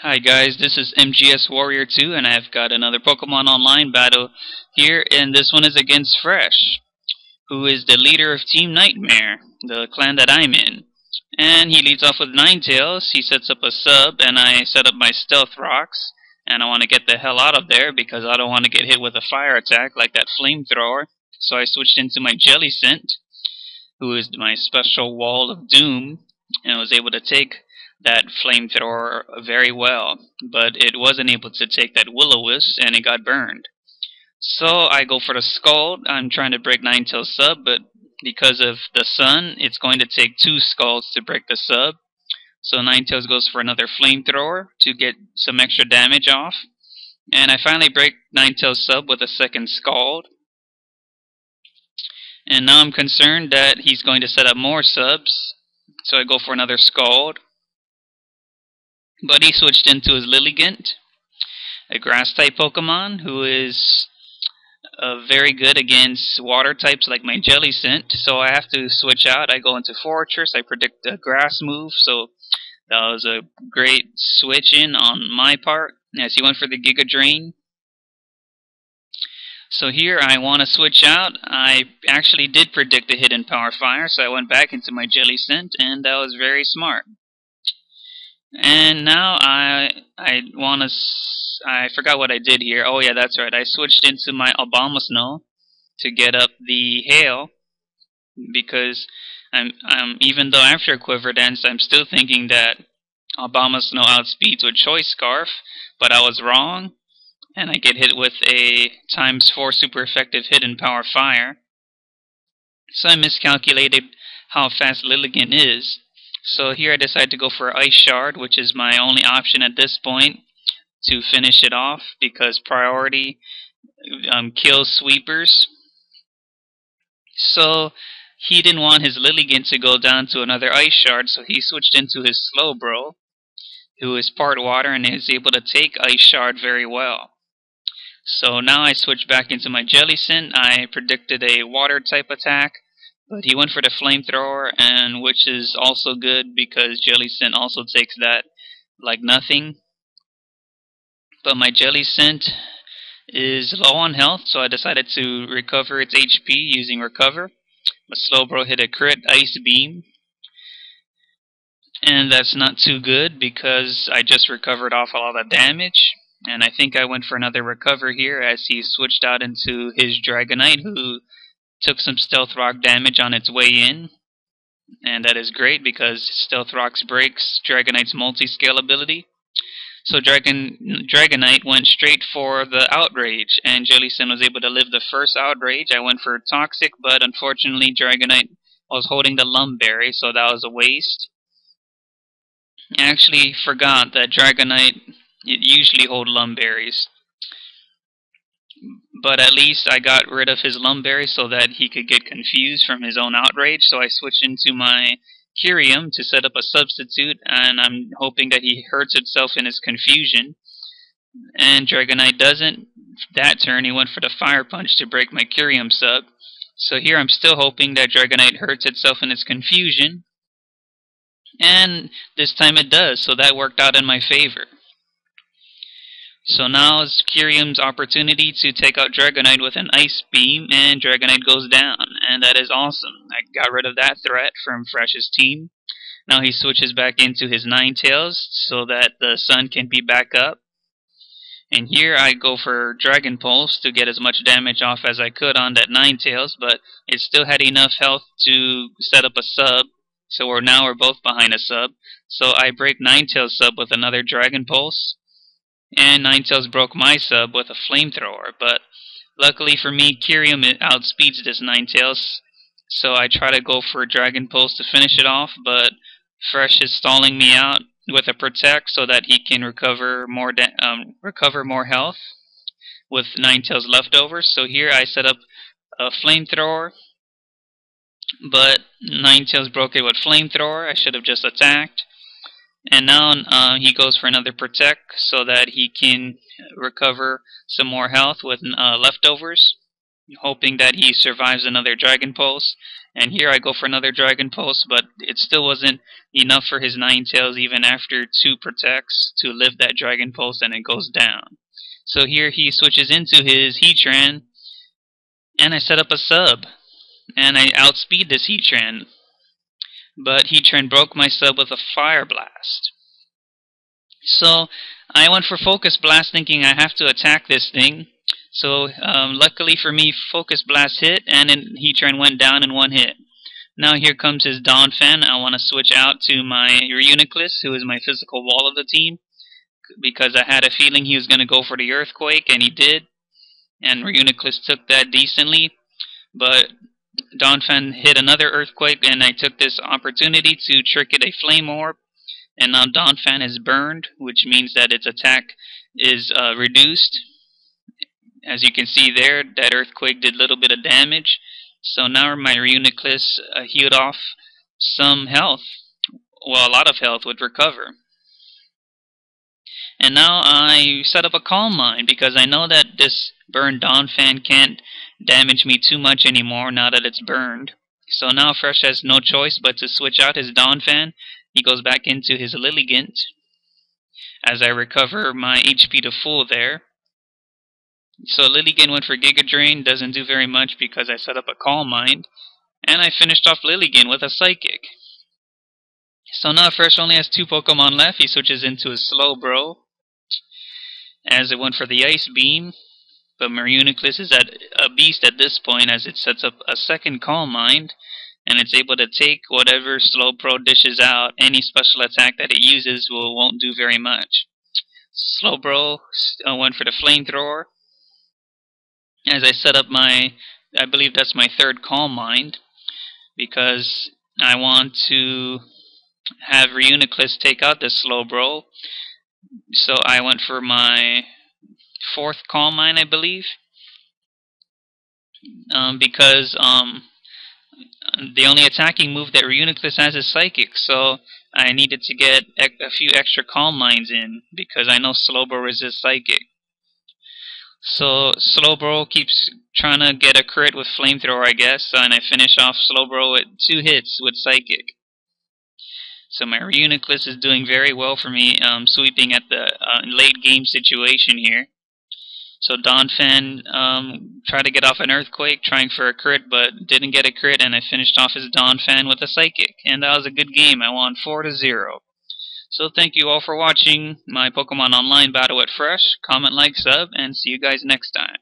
Hi guys, this is MGS Warrior 2 and I've got another Pokemon Online battle here, and this one is against Fresh, who is the leader of Team Nightmare, the clan that I'm in. And he leads off with Ninetales. He sets up a sub and I set up my Stealth Rocks, and I want to get the hell out of there because I don't want to get hit with a fire attack like that flamethrower. So I switched into my Jellicent, who is my special Wall of Doom, and was able to take that flamethrower very well, but it wasn't able to take that Will-O-Wisp, and it got burned. So I go for the Scald. I'm trying to break Ninetales' sub, but because of the sun, it's going to take two Scalds to break the sub. So Ninetales goes for another flamethrower to get some extra damage off. And I finally break Ninetales' sub with a second Scald. And now I'm concerned that he's going to set up more subs. So I go for another Scald. But he switched into his Lilligant, a grass-type Pokemon who is very good against water types like my Jellicent. So I have to switch out. I go into Fortress. I predict a grass move. So that was a great switch in on my part as he went for the Giga Drain. So here I want to switch out. I actually did predict a hidden Power Fire, so I went back into my Jellicent, and that was very smart. And now I forgot what I did here. Oh yeah, that's right. I switched into my Abomasnow to get up the hail because I'm even though after Quiver Dance I'm still thinking that Abomasnow outspeeds with Choice Scarf, but I was wrong, and I get hit with a ×4 super effective hidden Power Fire. So I miscalculated how fast Lilligant is. So here I decide to go for Ice Shard, which is my only option at this point to finish it off because priority kills sweepers. So he didn't want his Lilligant to go down to another Ice Shard, so he switched into his Slowbro, who is part water and is able to take Ice Shard very well. So now I switch back into my Jellicent. I predicted a water type attack, but he went for the flamethrower, and which is also good because Jellicent also takes that like nothing. But my Jellicent is low on health, so I decided to recover its HP using Recover. But Slowbro hit a crit Ice Beam, and that's not too good because I just recovered off all the damage. And I think I went for another Recover here as he switched out into his Dragonite, who took some Stealth Rock damage on its way in. And that is great because Stealth Rocks breaks Dragonite's multi-scale ability. So Dragonite went straight for the Outrage, and Jellicent was able to live the first Outrage. I went for Toxic, but unfortunately Dragonite was holding the Lumberry, so that was a waste. I actually forgot that Dragonite usually hold Lumberries. But at least I got rid of his Lumberry so that he could get confused from his own Outrage, so I switched into my Kyurem to set up a substitute, and I'm hoping that he hurts itself in his confusion. And Dragonite doesn't. That turn he went for the Fire Punch to break my Kyurem sub. So here I'm still hoping that Dragonite hurts itself in its confusion. And this time it does, so that worked out in my favor. So now is Kyurem's opportunity to take out Dragonite with an Ice Beam, and Dragonite goes down, and that is awesome. I got rid of that threat from Fresh's team. Now he switches back into his Ninetales so that the sun can be back up. And here I go for Dragon Pulse to get as much damage off as I could on that Ninetales, but it still had enough health to set up a sub, so we're both behind a sub. So I break Ninetales' sub with another Dragon Pulse, and Ninetales broke my sub with a flamethrower, but luckily for me, Kyurem outspeeds this Ninetales, so I try to go for a Dragon Pulse to finish it off, but Fresh is stalling me out with a Protect so that he can recover more health with Ninetales leftovers. So here I set up a flamethrower, but Ninetales broke it with flamethrower. I should have just attacked. And now he goes for another Protect so that he can recover some more health with leftovers. hoping that he survives another Dragon Pulse. And here I go for another Dragon Pulse, but it still wasn't enough for his Ninetales even after 2 protects to live that Dragon Pulse, and it goes down. So here he switches into his Heatran, and I set up a sub, and I outspeed this Heatran. But Heatran broke my sub with a Fire Blast. So I went for Focus Blast thinking I have to attack this thing. So luckily for me, Focus Blast hit, and Heatran went down in 1 hit. Now here comes his Donphan. I want to switch out to my Reuniclus, who is my physical wall of the team, because I had a feeling he was going to go for the Earthquake, and he did. And Reuniclus took that decently. But Donphan hit another Earthquake, and I took this opportunity to trick it a Flame Orb. And now Donphan is burned, which means that its attack is reduced. As you can see there, that Earthquake did a little bit of damage. So now my Reuniclus healed off some health. Well, a lot of health would recover. And now I set up a Calm Mind because I know that this burned Donphan can't damage me too much anymore now that it's burned. So now Fresh has no choice but to switch out his Donphan. He goes back into his Lilligant as I recover my HP to full there. So Lilligant went for Giga Drain, doesn't do very much because I set up a Calm Mind, and I finished off Lilligant with a Psychic. So now Fresh only has 2 Pokemon left. He switches into his Slowbro as it went for the Ice Beam, but Reuniclus is at a beast at this point as it sets up a second Calm Mind, and it's able to take whatever Slowbro dishes out. Any special attack that it uses won't do very much. Slowbro went for the Flamethrower as I set up my, I believe that's my 3rd Calm Mind, because I want to have Reuniclus take out this Slowbro. So I went for my 4th Calm Mind, I believe, because the only attacking move that Reuniclus has is Psychic, so I needed to get a few extra Calm Minds in, because I know Slowbro resists Psychic. So Slowbro keeps trying to get a crit with Flamethrower, I guess, and I finish off Slowbro with 2 hits with Psychic. So my Reuniclus is doing very well for me, sweeping at the late game situation here. So Donphan tried to get off an Earthquake, trying for a crit, but didn't get a crit, and I finished off his Donphan with a Psychic. And that was a good game. I won 4-0. So thank you all for watching my Pokemon Online battle at Fresh. Comment, like, sub, and see you guys next time.